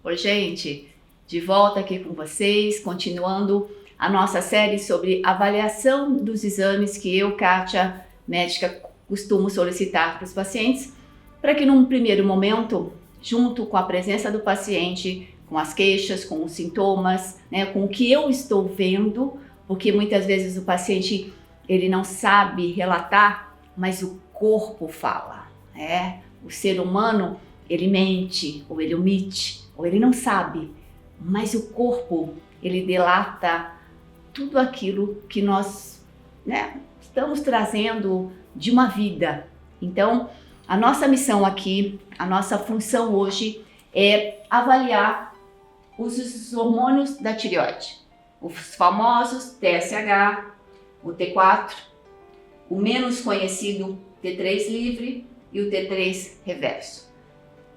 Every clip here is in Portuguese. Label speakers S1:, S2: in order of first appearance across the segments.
S1: Oi, gente, de volta aqui com vocês, continuando a nossa série sobre avaliação dos exames que eu, Kátia, médica, costumo solicitar para os pacientes, para que num primeiro momento, junto com a presença do paciente, com as queixas, com os sintomas, né, com o que eu estou vendo, porque muitas vezes o paciente ele não sabe relatar, mas o corpo fala, né? O ser humano ele mente, ou ele omite, ou ele não sabe, mas o corpo, ele delata tudo aquilo que nós, né, estamos trazendo de uma vida. Então, a nossa missão aqui, a nossa função hoje é avaliar os hormônios da tireoide, os famosos TSH, o T4, o menos conhecido T3 livre e o T3 reverso.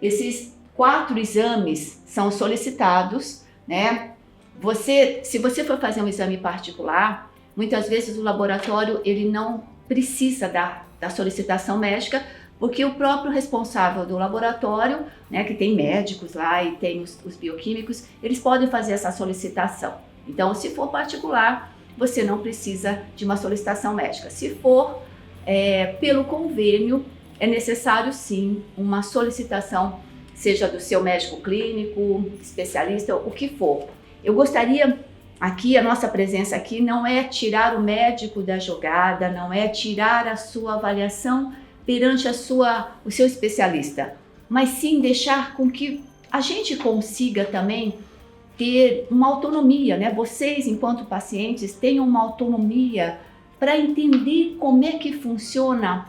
S1: Esses 4 exames são solicitados, né? Se você for fazer um exame particular, muitas vezes o laboratório ele não precisa da solicitação médica, porque o próprio responsável do laboratório, né, que tem médicos lá e tem os bioquímicos, eles podem fazer essa solicitação. Então, se for particular, você não precisa de uma solicitação médica. Se for pelo convênio, é necessário sim uma solicitação, seja do seu médico clínico, especialista, o que for. Eu gostaria aqui, a nossa presença aqui não é tirar o médico da jogada, não é tirar a sua avaliação perante o seu especialista, mas sim deixar com que a gente consiga também ter uma autonomia, né? Vocês, enquanto pacientes, tenham uma autonomia para entender como é que funciona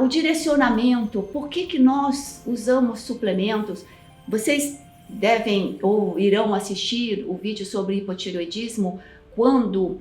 S1: o direcionamento, por que nós usamos suplementos. Vocês devem ou irão assistir o vídeo sobre hipotireoidismo quando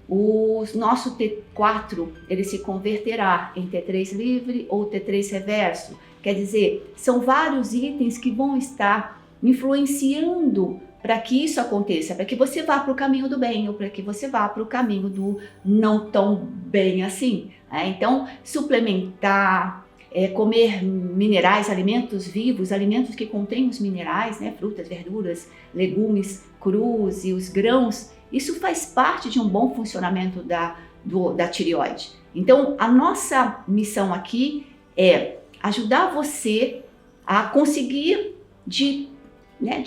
S1: o nosso T4 ele se converterá em T3 livre ou T3 reverso. Quer dizer, são vários itens que vão estar influenciando para que isso aconteça, para que você vá para o caminho do bem ou para que você vá para o caminho do não tão bem assim. Então, suplementar, comer minerais, alimentos vivos, alimentos que contêm os minerais, né, frutas, verduras, legumes crus e os grãos, isso faz parte de um bom funcionamento da tireoide. Então, a nossa missão aqui é ajudar você a conseguir de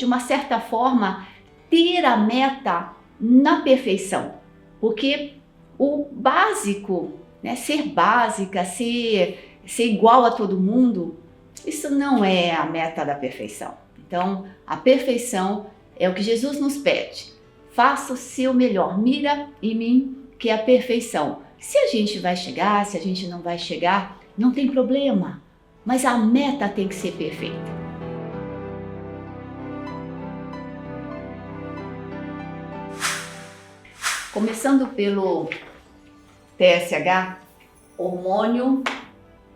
S1: uma certa forma, ter a meta na perfeição. Porque o básico, né, ser básica, ser igual a todo mundo, isso não é a meta da perfeição. Então, a perfeição é o que Jesus nos pede. Faça o seu melhor, mira em mim, que é a perfeição. Se a gente vai chegar, se a gente não vai chegar, não tem problema. Mas a meta tem que ser perfeita. Começando pelo TSH, hormônio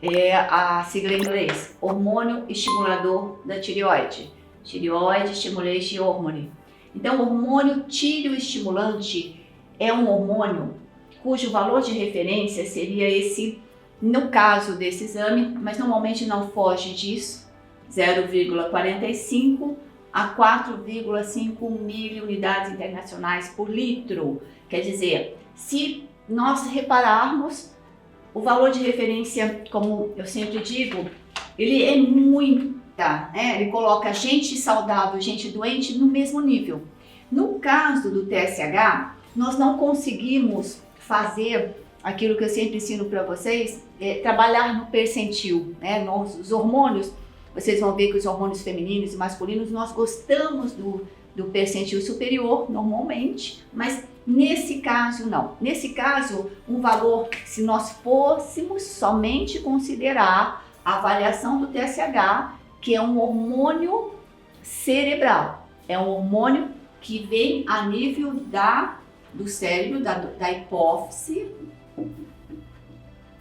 S1: é a sigla em inglês, hormônio estimulador da tireoide, Thyroid Stimulation Hormone. Então, o hormônio tireoestimulante é um hormônio cujo valor de referência seria esse, no caso desse exame, mas normalmente não foge disso, 0,45 a 4,5 miliunidades internacionais por litro. Quer dizer, se nós repararmos, o valor de referência, como eu sempre digo, ele é muita, né? Ele coloca gente saudável, gente doente no mesmo nível. No caso do TSH, nós não conseguimos fazer aquilo que eu sempre ensino para vocês, trabalhar no percentil, né? Os hormônios, vocês vão ver que os hormônios femininos e masculinos, nós gostamos do percentil superior, normalmente, mas nesse caso não. Nesse caso, um valor, se nós fôssemos somente considerar a avaliação do TSH, que é um hormônio cerebral, é um hormônio que vem a nível do cérebro, da hipófise,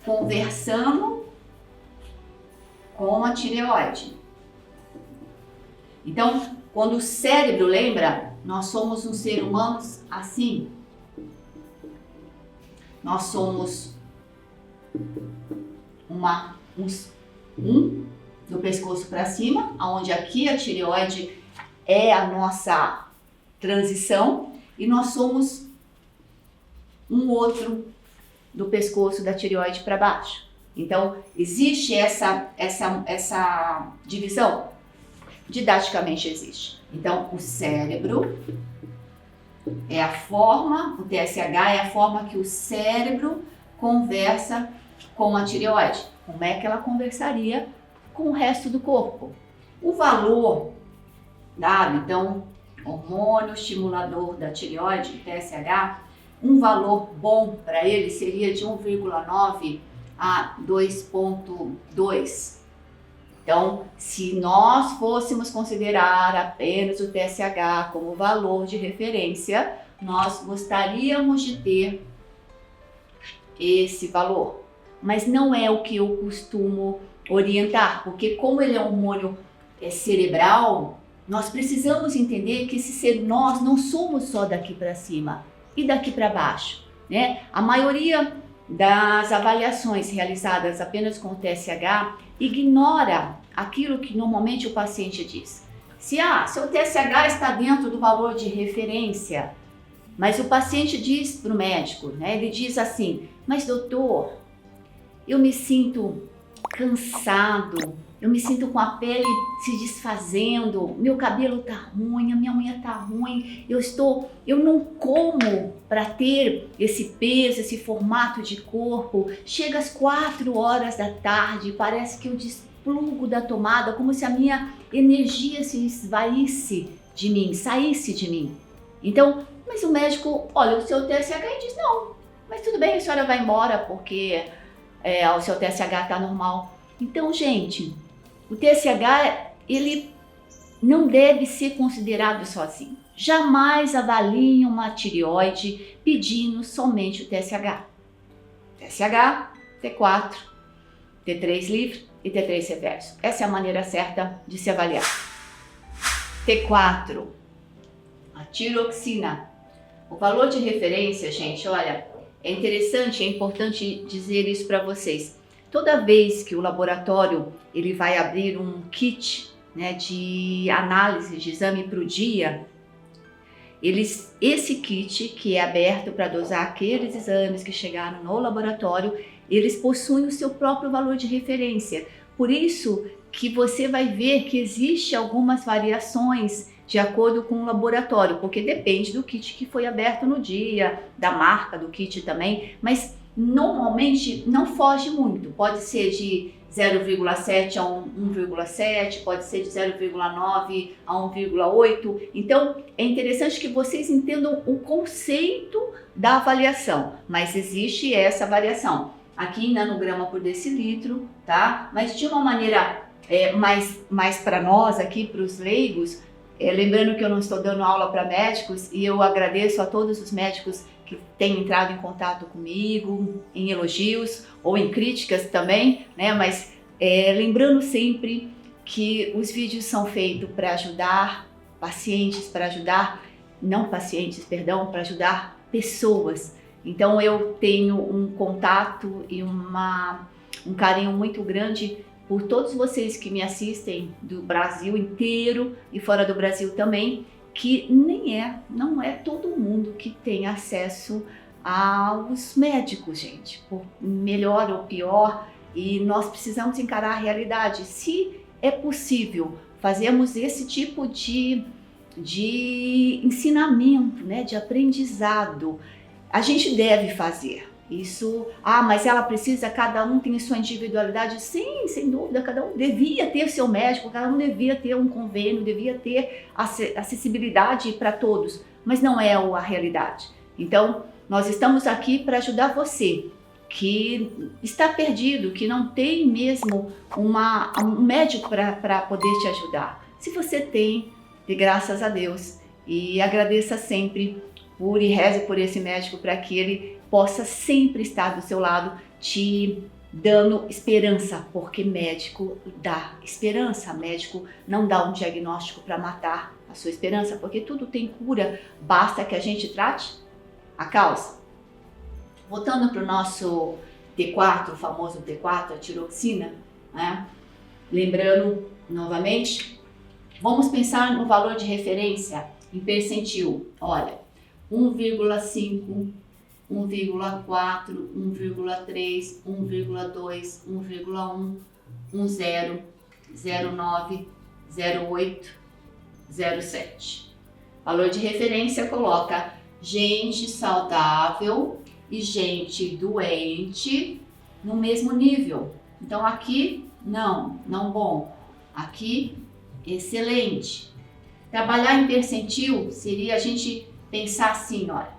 S1: conversando com a tireoide. Então, quando o cérebro, lembra, nós somos um ser humano assim. Nós somos um do pescoço para cima, onde aqui a tireoide é a nossa transição e nós somos um outro do pescoço da tireoide para baixo. Então, existe essa divisão? Didaticamente existe. Então, o cérebro é a forma, o TSH é a forma que o cérebro conversa com a tireoide. Como é que ela conversaria com o resto do corpo? O valor dado, então, hormônio estimulador da tireoide, TSH, um valor bom para ele seria de 1,9 a 2,2. Então, se nós fôssemos considerar apenas o TSH como valor de referência, nós gostaríamos de ter esse valor. Mas não é o que eu costumo orientar, porque como ele é um hormônio cerebral, nós precisamos entender que nós não somos só daqui para cima e daqui para baixo, né? A maioria das avaliações realizadas apenas com o TSH ignora aquilo que normalmente o paciente diz. Seu TSH está dentro do valor de referência, mas o paciente diz para o médico, né? Ele diz assim, mas doutor, eu me sinto cansado, eu me sinto com a pele se desfazendo, meu cabelo tá ruim, a minha unha tá ruim, eu não como para ter esse peso, esse formato de corpo. Chega às 4 horas da tarde, parece que eu desplugo da tomada, como se a minha energia se esvaísse de mim, saísse de mim. Então, mas o médico olha o seu TSH e diz, não, mas tudo bem, a senhora vai embora porque o seu TSH tá normal. Então, gente, o TSH, ele não deve ser considerado sozinho. Jamais avaliem uma tireoide pedindo somente o TSH. TSH, T4, T3 livre e T3 reverso. Essa é a maneira certa de se avaliar. T4, a tiroxina. O valor de referência, gente, olha, é interessante, é importante dizer isso para vocês. Toda vez que o laboratório ele vai abrir um kit, né, de análise de exame para o dia, esse kit que é aberto para dosar aqueles exames que chegaram no laboratório, eles possuem o seu próprio valor de referência. Por isso que você vai ver que existe algumas variações de acordo com o laboratório, porque depende do kit que foi aberto no dia, da marca do kit também, mas normalmente não foge muito, pode ser de 0,7 a 1,7, pode ser de 0,9 a 1,8. Então é interessante que vocês entendam o conceito da avaliação, mas existe essa variação aqui em nanograma por decilitro, tá? Mas de uma maneira mais para nós aqui, para os leigos, lembrando que eu não estou dando aula para médicos e eu agradeço a todos os médicos que têm entrado em contato comigo, em elogios ou em críticas também, né? Mas lembrando sempre que os vídeos são feitos para ajudar pacientes, para ajudar para ajudar pessoas. Então eu tenho um contato e um carinho muito grande por todos vocês que me assistem do Brasil inteiro e fora do Brasil também, que não é todo mundo que tem acesso aos médicos, gente, por melhor ou pior, e nós precisamos encarar a realidade. Se é possível fazermos esse tipo de ensinamento, né, de aprendizado, a gente deve fazer. Isso, mas ela precisa, cada um tem sua individualidade, sim, sem dúvida, cada um devia ter seu médico, cada um devia ter um convênio, devia ter acessibilidade para todos, mas não é a realidade. Então, nós estamos aqui para ajudar você, que está perdido, que não tem mesmo um médico para poder te ajudar. Se você tem, dê graças a Deus e agradeça sempre e reze por esse médico para que ele possa sempre estar do seu lado, te dando esperança, porque médico dá esperança, médico não dá um diagnóstico para matar a sua esperança, porque tudo tem cura, basta que a gente trate a causa. Voltando para o nosso T4, o famoso T4, a tiroxina, né? Lembrando novamente, Vamos pensar no valor de referência em percentil. Olha, 1,5, 1,4, 1,3, 1,2, 1,1, 1,0, 0,9, 0,8, 0,7. Valor de referência coloca gente saudável e gente doente no mesmo nível. Então aqui não bom. Aqui excelente. Trabalhar em percentil seria a gente pensar assim, olha,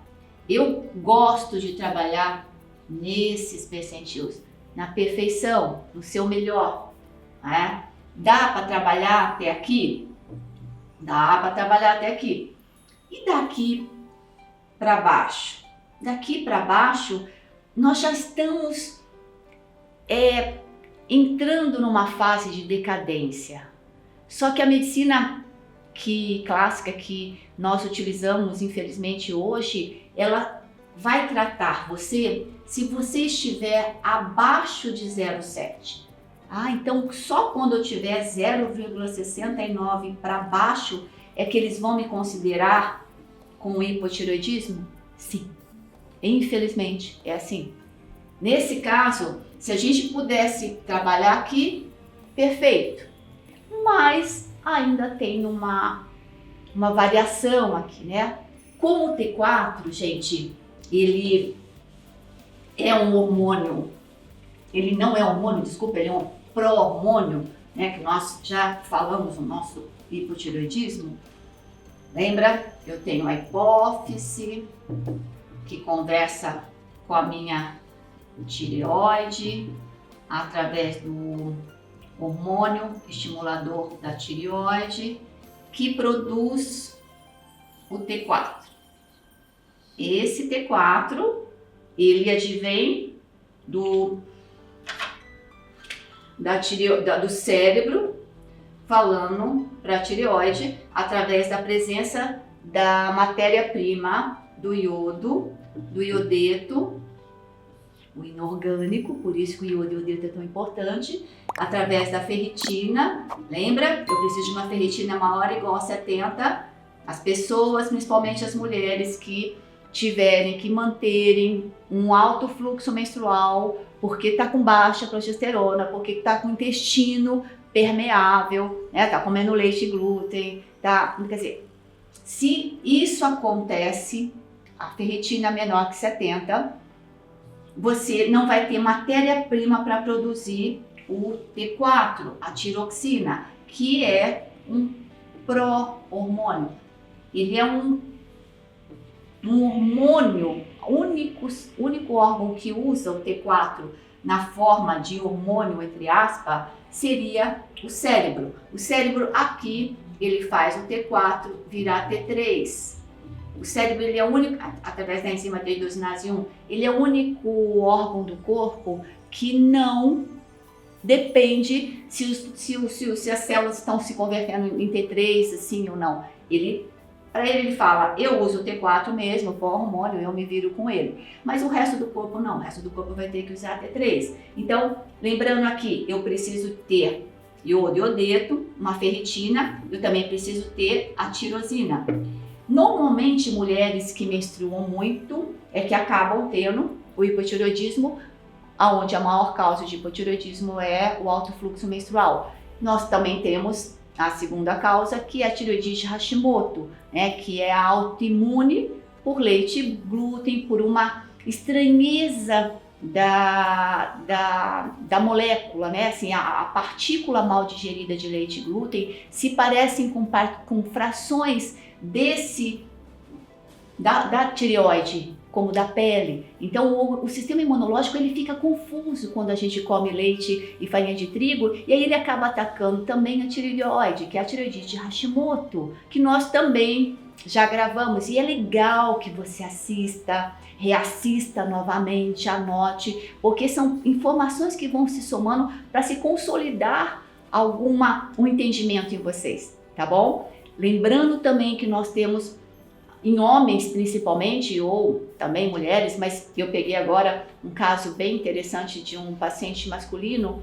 S1: eu gosto de trabalhar nesses percentios, na perfeição, no seu melhor, né? Dá para trabalhar até aqui? Dá para trabalhar até aqui. E daqui para baixo? Daqui para baixo, nós já estamos entrando numa fase de decadência. Só que a medicina clássica que nós utilizamos, infelizmente, hoje, ela vai tratar você se você estiver abaixo de 0,7. Então só quando eu tiver 0,69 para baixo é que eles vão me considerar com hipotireoidismo? Sim, infelizmente é assim. Nesse caso, se a gente pudesse trabalhar aqui, perfeito, mas ainda tem uma variação aqui, né? Como o T4, gente, ele é um hormônio, ele não é hormônio, desculpa, ele é um pró-hormônio, né? Que nós já falamos no nosso hipotireoidismo. Lembra? Eu tenho a hipófise, que conversa com a minha tireoide, através do hormônio estimulador da tireoide, que produz o T4. Esse T4, ele advém do cérebro, falando para a tireoide, através da presença da matéria-prima do iodo, do iodeto, o inorgânico, por isso que o iodo e o iodeto é tão importante, através da ferritina. Lembra? Eu preciso de uma ferritina maior ou igual a 70. As pessoas, principalmente as mulheres que tiverem que manterem um alto fluxo menstrual, porque está com baixa progesterona, porque está com o intestino permeável, né? Tá comendo leite e glúten, tá? Quer dizer, se isso acontece, a ferritina menor que 70, você não vai ter matéria-prima para produzir o T4, a tiroxina, que é um pró-hormônio. Ele é um hormônio, único órgão que usa o T4 na forma de hormônio, entre aspas, seria o cérebro. O cérebro aqui, ele faz o T4 virar T3. O cérebro, ele é o único, através da enzima D-hidrogenase 1, ele é o único órgão do corpo que não depende se as células estão se convertendo em T3, assim ou não. Para ele fala, eu uso o T4 mesmo, o hormônio, eu me viro com ele. Mas o resto do corpo não, o resto do corpo vai ter que usar T3. Então, lembrando aqui, eu preciso ter iodo e iodeto, uma ferritina, eu também preciso ter a tirosina. Normalmente, mulheres que menstruam muito é que acabam tendo o hipotireoidismo, onde a maior causa de hipotireoidismo é o alto fluxo menstrual. Nós também temos a segunda causa, que é a tireoidite Hashimoto, né, que é autoimune por leite e glúten, por uma estranheza da molécula, né? Assim, a partícula mal digerida de leite e glúten se parecem com frações da tireoide, como da pele. Então o sistema imunológico ele fica confuso quando a gente come leite e farinha de trigo, e aí ele acaba atacando também a tireoide, que é a tireoidite Hashimoto, que nós também já gravamos, e é legal que você reassista novamente, anote, porque são informações que vão se somando para se consolidar um entendimento em vocês, tá bom? Lembrando também que nós temos em homens principalmente, ou também mulheres, mas eu peguei agora um caso bem interessante de um paciente masculino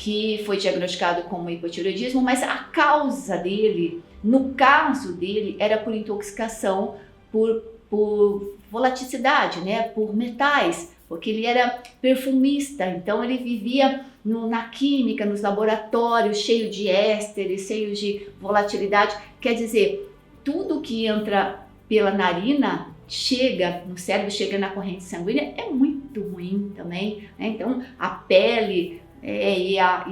S1: que foi diagnosticado como hipotireoidismo, mas a causa dele, no caso dele, era por intoxicação por volaticidade, né? Por metais, porque ele era perfumista, então ele vivia na química, nos laboratórios, cheio de ésteres, cheio de volatilidade. Quer dizer, tudo que entra pela narina chega no cérebro, chega na corrente sanguínea, é muito ruim também, né? Então a pele e a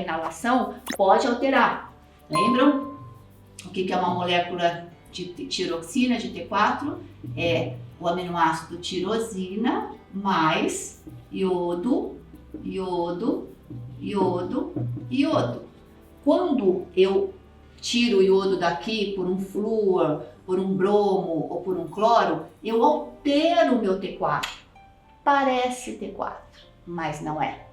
S1: inalação pode alterar. Lembram o que é uma molécula de tiroxina, de T4? É o aminoácido tirosina mais iodo, iodo, iodo, iodo. Quando eu tiro o iodo daqui por um flúor, por um bromo ou por um cloro, eu altero o meu T4. Parece T4, mas não é.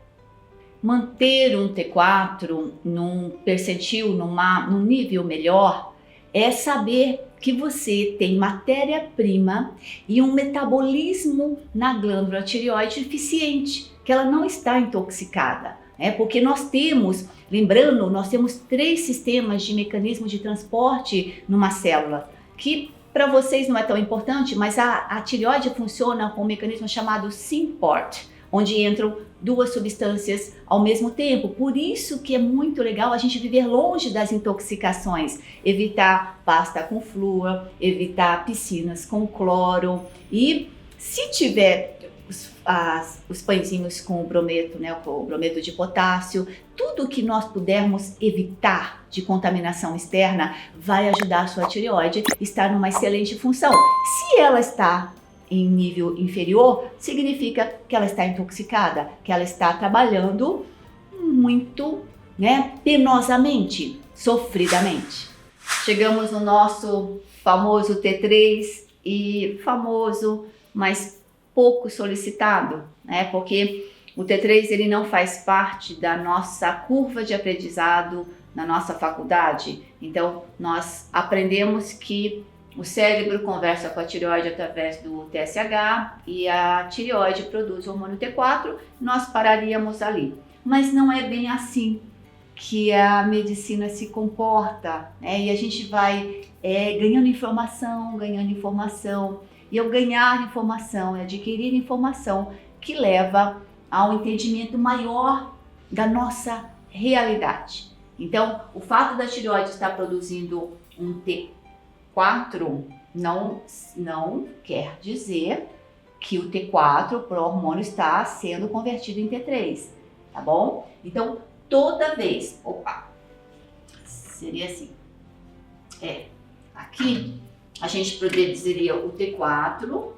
S1: Manter um T4 num percentil, num nível melhor, é saber que você tem matéria-prima e um metabolismo na glândula tireoide eficiente, que ela não está intoxicada. Porque nós temos, lembrando, nós temos 3 sistemas de mecanismo de transporte numa célula, que para vocês não é tão importante, mas a tireoide funciona com um mecanismo chamado SynPort, onde entram 2 substâncias ao mesmo tempo. Por isso que é muito legal a gente viver longe das intoxicações, evitar pasta com flúor, evitar piscinas com cloro, e se tiver os pãezinhos com o brometo, né, com o brometo de potássio, tudo que nós pudermos evitar de contaminação externa vai ajudar a sua tireoide a estar numa excelente função. Se ela está em nível inferior, significa que ela está intoxicada, que ela está trabalhando muito, né, penosamente, sofridamente. Chegamos no nosso famoso T3 e famoso, mas pouco solicitado, né? Porque o T3 ele não faz parte da nossa curva de aprendizado na nossa faculdade. Então, nós aprendemos que o cérebro conversa com a tireoide através do TSH e a tireoide produz o hormônio T4, nós pararíamos ali. Mas não é bem assim que a medicina se comporta, né? E a gente vai ganhando informação, e eu ganhar informação, adquirir informação que leva a um entendimento maior da nossa realidade. Então, o fato da tireoide estar produzindo um T4 não quer dizer que o T4, o hormônio, está sendo convertido em T3, tá bom? Então, toda vez, seria assim, aqui a gente produziria o T4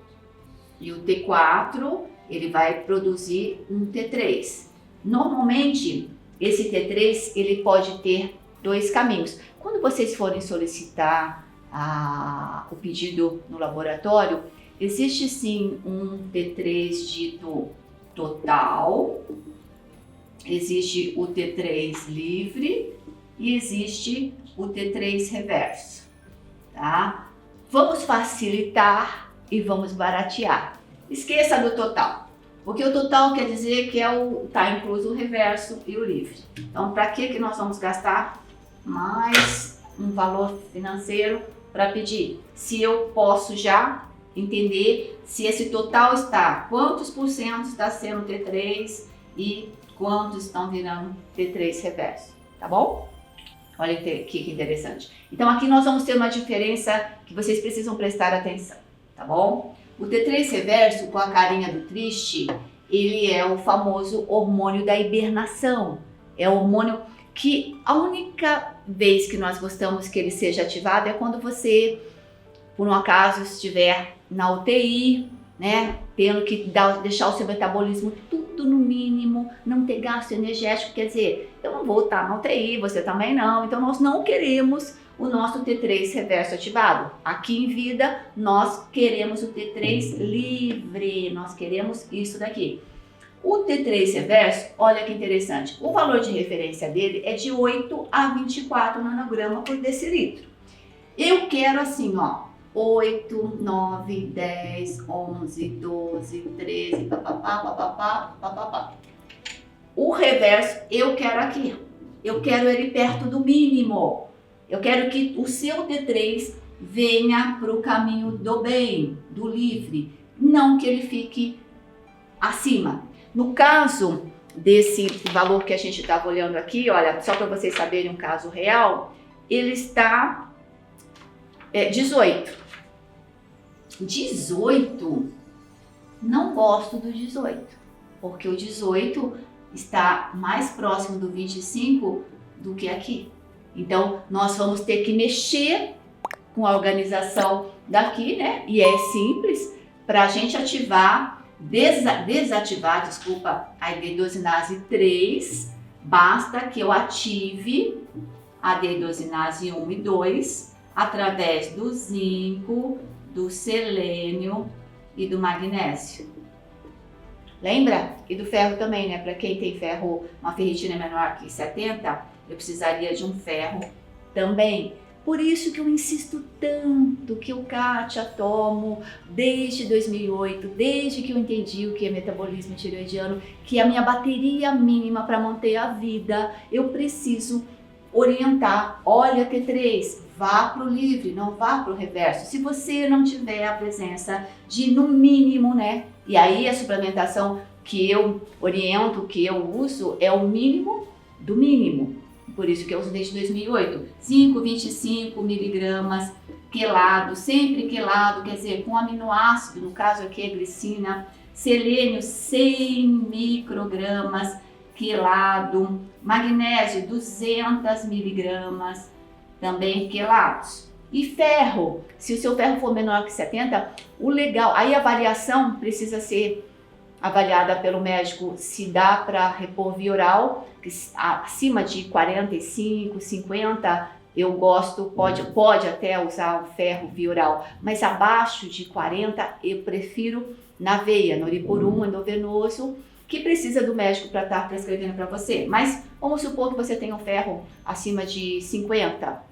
S1: e o T4 ele vai produzir um T3. Normalmente, esse T3 ele pode ter 2 caminhos. Quando vocês forem solicitar o pedido no laboratório, existe sim um T3 dito total, existe o T3 livre e existe o T3 reverso, tá? Vamos facilitar e vamos baratear. Esqueça do total, porque o total quer dizer que tá incluso o reverso e o livre. Então, para que nós vamos gastar mais um valor financeiro para pedir? Se eu posso já entender se esse total está, quantos por cento está sendo T3 e quantos estão virando T3 reverso, tá bom? Olha que interessante. Então aqui nós vamos ter uma diferença que vocês precisam prestar atenção, tá bom? O T3 reverso, com a carinha do triste, ele é o famoso hormônio da hibernação. É o hormônio que a única vez que nós gostamos que ele seja ativado é quando você, por um acaso, estiver na UTI, né? Tendo que deixar o seu metabolismo tudo no mínimo, não ter gasto energético, quer dizer, eu não vou estar na UTI, você também não, então nós não queremos o nosso T3 reverso ativado. Aqui em vida, nós queremos o T3 livre, nós queremos isso daqui. O T3 reverso, olha que interessante, o valor de referência dele é de 8 a 24 nanograma por decilitro. Eu quero assim, ó, 8, 9, 10, 11, 12, 13, papapá, papapá, papapá. O reverso eu quero aqui. Eu quero ele perto do mínimo. Eu quero que o seu T3 venha para o caminho do bem, do livre, não que ele fique acima. No caso desse valor que a gente estava olhando aqui, olha, só para vocês saberem um caso real, ele está 18. 18, não gosto do 18, porque o 18 está mais próximo do 25 do que aqui. Então, nós vamos ter que mexer com a organização daqui, né? E é simples, para a gente ativar, desativar, a D-hidrogenase 3, basta que eu ative a D-hidrogenase 1 e 2 através do zinco, do selênio e do magnésio. Lembra? E do ferro também, né? Para quem tem ferro, uma ferritina menor que 70, eu precisaria de um ferro também. Por isso que eu insisto tanto que eu, Kátia, tomo desde 2008, desde que eu entendi o que é metabolismo tireoidiano, que a minha bateria mínima para manter a vida, eu preciso orientar. Olha, T3, vá para o livre, não vá para o reverso. Se você não tiver a presença de, no mínimo, né? E aí a suplementação que eu oriento, que eu uso, é o mínimo do mínimo. Por isso que eu uso desde 2008, 5,25 miligramas quelado, sempre quelado, quer dizer, com aminoácido, no caso aqui é glicina, selênio 100 microgramas quelado, magnésio 200 miligramas, também quelados. E ferro, se o seu ferro for menor que 70, o legal, aí a variação precisa ser avaliada pelo médico se dá para repor via oral, que acima de 45, 50, eu gosto, pode até usar o ferro via oral, mas abaixo de 40 eu prefiro na veia, noriporum endovenoso, que precisa do médico para estar prescrevendo para você. Mas vamos supor que você tem um ferro acima de 50,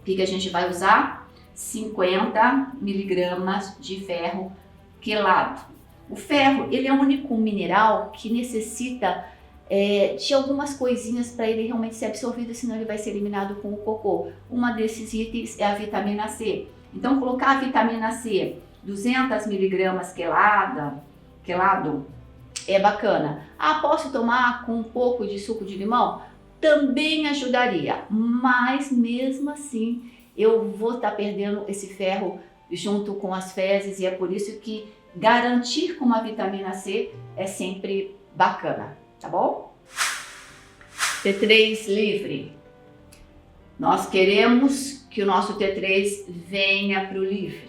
S1: o que a gente vai usar? 50 miligramas de ferro quelado. O ferro, ele é o único mineral que necessita de algumas coisinhas para ele realmente ser absorvido, senão ele vai ser eliminado com o cocô. Uma desses itens é a vitamina C. Então, colocar a vitamina C, 200 miligramas quelado, é bacana. Posso tomar com um pouco de suco de limão? Também ajudaria, mas mesmo assim, eu vou estar perdendo esse ferro junto com as fezes, e é por isso que garantir com uma vitamina C é sempre bacana, tá bom? T3 livre. Nós queremos que o nosso T3 venha para o livre,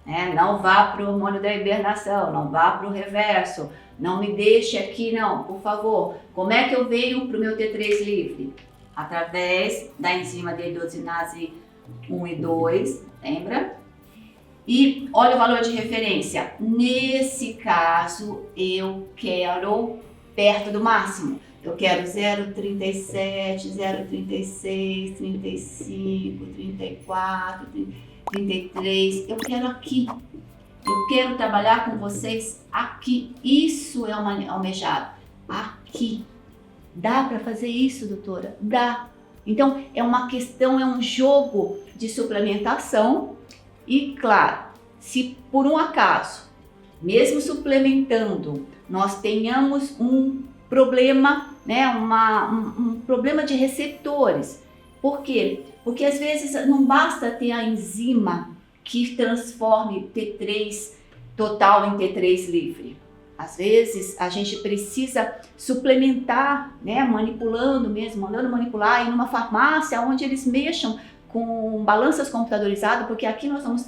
S1: né? Não vá para o hormônio da hibernação, não vá para o reverso, não me deixe aqui não, por favor. Como é que eu venho para o meu T3 livre? Através da enzima D-hidrogenase 1 e 2, lembra? E olha o valor de referência. Nesse caso, eu quero perto do máximo. Eu quero 0,37, 0,36, 35, 34, 33. Eu quero aqui. Eu quero trabalhar com vocês aqui. Isso é uma almejado. Aqui. Dá para fazer isso, doutora? Dá. Então, é uma questão, é um jogo de suplementação. E claro, se por um acaso, mesmo suplementando, nós tenhamos um problema, né, um problema de receptores. Por quê? Porque às vezes não basta ter a enzima que transforme T3 total em T3 livre. Às vezes a gente precisa suplementar, né, manipulando mesmo, mandando manipular em uma farmácia onde eles mexam com balanças computadorizadas, porque aqui nós vamos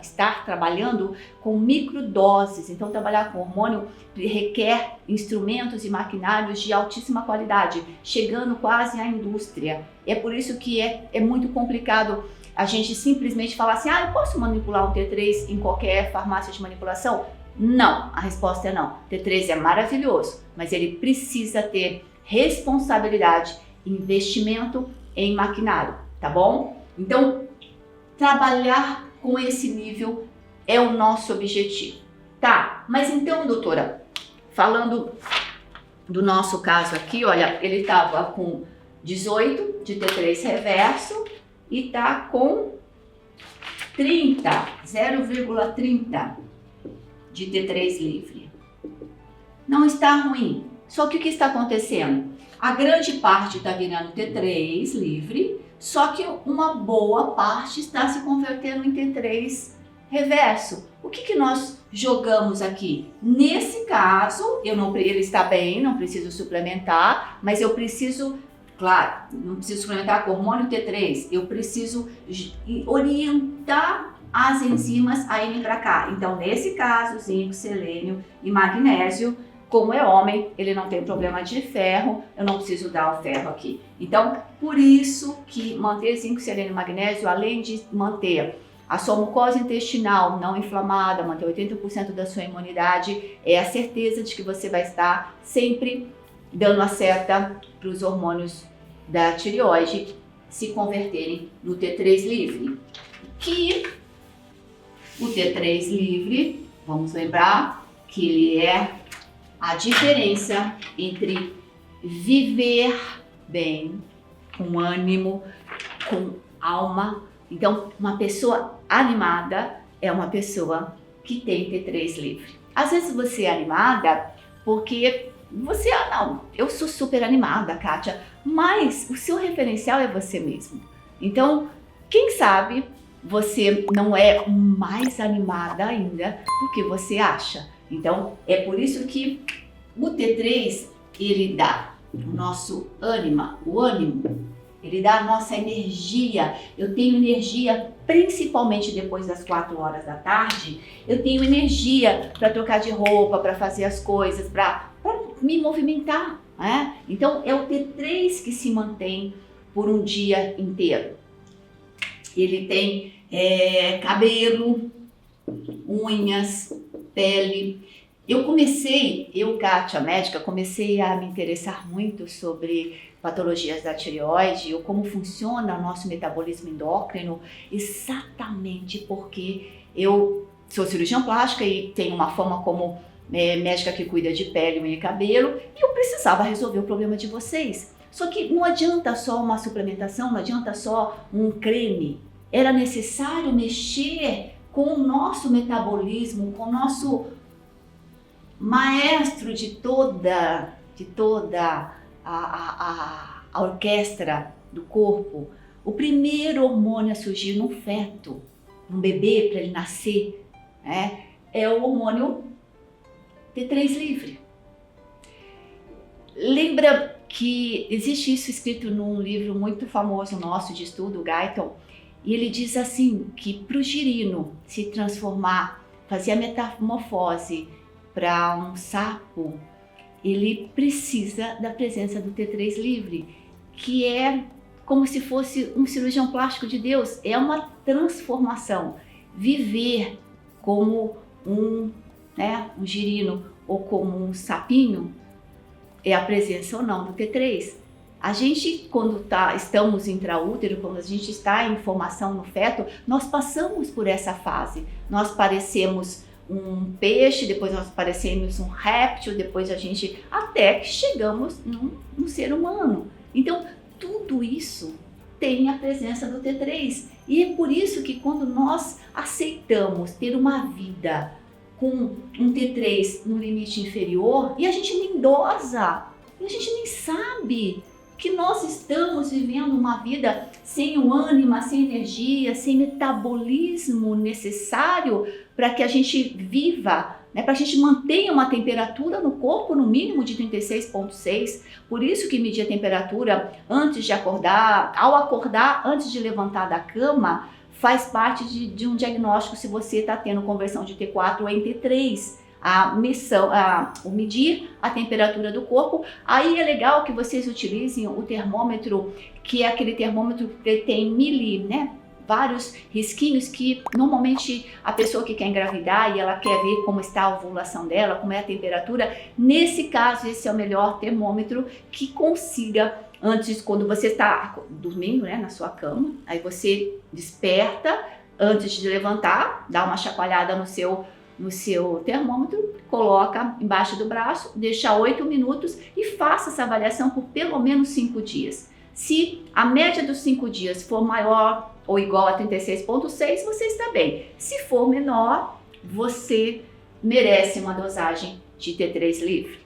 S1: estar trabalhando com microdoses. Então, trabalhar com hormônio requer instrumentos e maquinários de altíssima qualidade, chegando quase à indústria. É por isso que é muito complicado a gente simplesmente falar assim, eu posso manipular um T3 em qualquer farmácia de manipulação? Não, a resposta é não. T3 é maravilhoso, mas ele precisa ter responsabilidade, investimento em maquinário, tá bom? Então, trabalhar com esse nível é o nosso objetivo. Tá, mas então, doutora, falando do nosso caso aqui, olha, ele estava com 18 de T3 reverso e está com 30, 0,30 de T3 livre. Não está ruim. Só que o que está acontecendo? A grande parte está virando T3 livre, só que uma boa parte está se convertendo em T3 reverso. O que nós jogamos aqui? Nesse caso, ele está bem, não preciso suplementar, mas eu preciso, claro, não preciso suplementar com hormônio T3, eu preciso orientar as enzimas a irem para cá. Então, nesse caso, zinco, selênio e magnésio, como é homem, ele não tem problema de ferro, eu não preciso dar o ferro aqui. Então, por isso que manter zinco, selênio e magnésio, além de manter a sua mucosa intestinal não inflamada, manter 80% da sua imunidade, é a certeza de que você vai estar sempre dando a seta para os hormônios da tireoide se converterem no T3 livre. Que o T3 livre, vamos lembrar que ele é a diferença entre viver bem, com ânimo, com alma. Então, uma pessoa animada é uma pessoa que tem T3 livre. Às vezes você é animada porque você, não, eu sou super animada, Kátia, mas o seu referencial é você mesmo. Então, quem sabe você não é mais animada ainda do que você acha. Então, é por isso que o T3, ele dá o nosso o ânimo, ele dá a nossa energia. Eu tenho energia, principalmente depois das 4 horas da tarde, eu tenho energia para trocar de roupa, para fazer as coisas, para me movimentar, né? Então, é o T3 que se mantém por um dia inteiro. Ele tem cabelo, unhas, pele. Eu, Kátia, médica, comecei a me interessar muito sobre patologias da tireoide, ou como funciona o nosso metabolismo endócrino, exatamente porque eu sou cirurgiã plástica e tenho uma fama como médica que cuida de pele, unha e cabelo, e eu precisava resolver o problema de vocês. Só que não adianta só uma suplementação, não adianta só um creme. Era necessário mexer com o nosso metabolismo, com o nosso maestro de toda a orquestra do corpo. O primeiro hormônio a surgir num feto, num bebê, para ele nascer, é o hormônio T3 livre. Lembra que existe isso escrito num livro muito famoso nosso de estudo, o Guyton, e ele diz assim, que para o girino se transformar, fazer a metamorfose para um sapo, ele precisa da presença do T3 livre, que é como se fosse um cirurgião plástico de Deus, é uma transformação. Viver como um girino ou como um sapinho é a presença ou não do T3. A gente, quando estamos intraútero, quando a gente está em formação no feto, nós passamos por essa fase. Nós parecemos um peixe, depois nós parecemos um réptil, depois até que chegamos num ser humano. Então, tudo isso tem a presença do T3. E é por isso que quando nós aceitamos ter uma vida com um T3 no limite inferior, e a gente nem dosa, e a gente nem sabe que nós estamos vivendo uma vida sem o ânimo, sem energia, sem metabolismo necessário para que a gente viva, para a gente mantenha uma temperatura no corpo no mínimo de 36,6. Por isso que medir a temperatura antes de acordar, ao acordar, antes de levantar da cama, faz parte de um diagnóstico se você está tendo conversão de T4 em T3. O medir a temperatura do corpo. Aí é legal que vocês utilizem o termômetro, que é aquele termômetro que tem vários risquinhos, que normalmente a pessoa que quer engravidar e ela quer ver como está a ovulação dela, como é a temperatura, nesse caso esse é o melhor termômetro que consiga, antes, quando você está dormindo na sua cama, aí você desperta, antes de levantar, dá uma chacoalhada no seu no seu termômetro, coloca embaixo do braço, deixa 8 minutos e faça essa avaliação por pelo menos 5 dias. Se a média dos 5 dias for maior ou igual a 36,6, você está bem. Se for menor, você merece uma dosagem de T3 livre.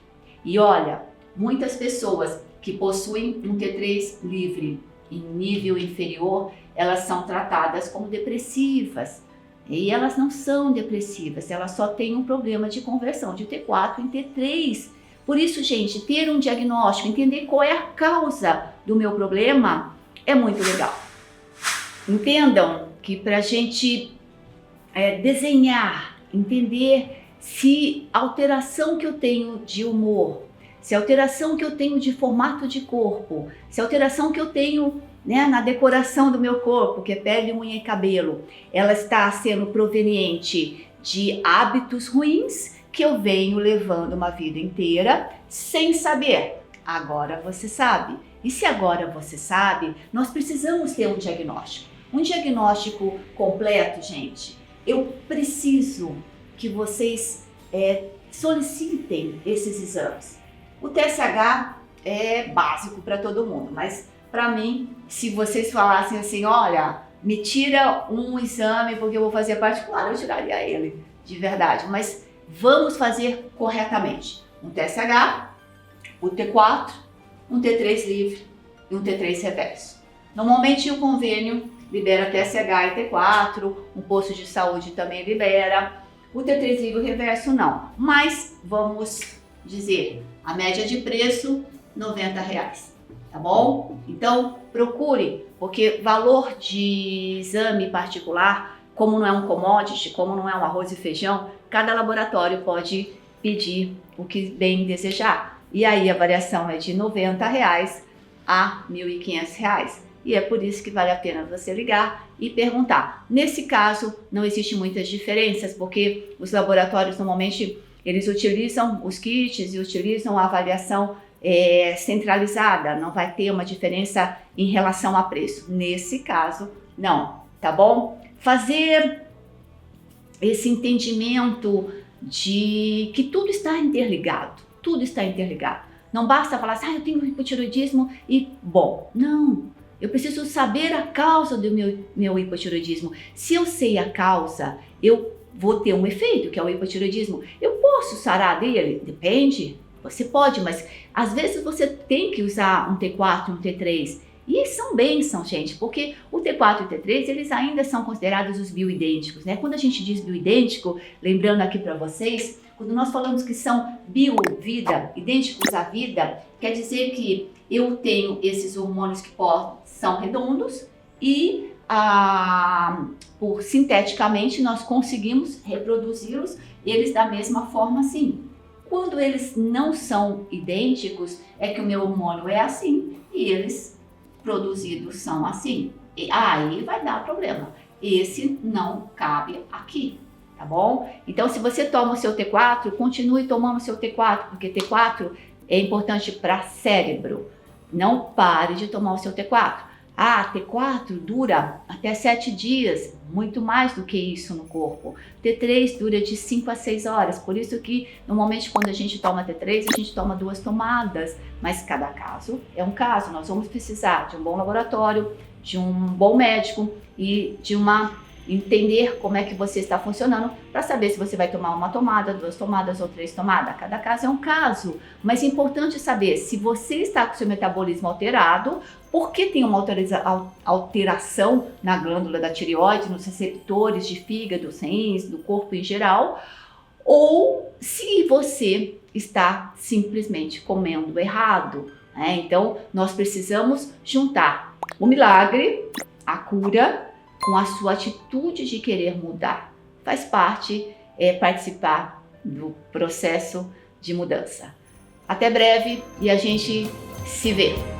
S1: E olha, muitas pessoas que possuem um T3 livre em nível inferior, elas são tratadas como depressivas. E elas não são depressivas, elas só têm um problema de conversão de T4 em T3. Por isso, gente, ter um diagnóstico, entender qual é a causa do meu problema é muito legal. Entendam que para a gente desenhar, entender se a alteração que eu tenho de humor, se a alteração que eu tenho de formato de corpo, se a alteração que eu tenho na decoração do meu corpo, que é pele, unha e cabelo, ela está sendo proveniente de hábitos ruins que eu venho levando uma vida inteira sem saber. Agora você sabe. E se agora você sabe, nós precisamos ter um diagnóstico. Um diagnóstico completo, gente. Eu preciso que vocês solicitem esses exames. O TSH é básico para todo mundo, mas para mim, se vocês falassem assim, olha, me tira um exame porque eu vou fazer particular, eu tiraria ele, de verdade. Mas vamos fazer corretamente. Um TSH, o T4, um T3 livre e um T3 reverso. Normalmente o convênio libera TSH e T4, um posto de saúde também libera. O T3 livre e o reverso não, mas vamos dizer, a média de preço, R$90. Tá bom? Então procure, porque valor de exame particular, como não é um commodity, como não é um arroz e feijão, cada laboratório pode pedir o que bem desejar. E aí a variação é de R$90 a R$1.500. E é por isso que vale a pena você ligar e perguntar. Nesse caso, não existe muitas diferenças, porque os laboratórios normalmente eles utilizam os kits e utilizam a avaliação centralizada, não vai ter uma diferença em relação a preço. Nesse caso, não, tá bom? Fazer esse entendimento de que tudo está interligado, tudo está interligado. Não basta falar assim, eu tenho hipotireoidismo e bom, não. Eu preciso saber a causa do meu hipotireoidismo. Se eu sei a causa, eu vou ter um efeito, que é o hipotireoidismo. Eu posso sarar dele? Depende. Você pode, mas às vezes você tem que usar um T4 e um T3. E são bênçãos, gente, porque o T4 e o T3, eles ainda são considerados os bioidênticos, né? Quando a gente diz bioidêntico, lembrando aqui para vocês, quando nós falamos que são bio-vida, idênticos à vida, quer dizer que eu tenho esses hormônios que são redondos e por sinteticamente nós conseguimos reproduzi-los eles da mesma forma assim. Quando eles não são idênticos, é que o meu hormônio é assim e eles produzidos são assim. E aí vai dar problema. Esse não cabe aqui, tá bom? Então, se você toma o seu T4, continue tomando o seu T4, porque T4 é importante para cérebro. Não pare de tomar o seu T4. T4 dura até 7 dias, muito mais do que isso no corpo. T3 dura de 5 a 6 horas, por isso que normalmente quando a gente toma T3, a gente toma 2 tomadas, mas cada caso é um caso. Nós vamos precisar de um bom laboratório, de um bom médico e de entender como é que você está funcionando para saber se você vai tomar uma tomada, 2 tomadas ou 3 tomadas. Cada caso é um caso, mas é importante saber se você está com seu metabolismo alterado, porque tem uma alteração na glândula da tireoide, nos receptores de fígado, rins, do corpo em geral, ou se você está simplesmente comendo errado, né? Então, nós precisamos juntar o milagre, a cura, com a sua atitude de querer mudar. Faz parte participar do processo de mudança. Até breve e a gente se vê.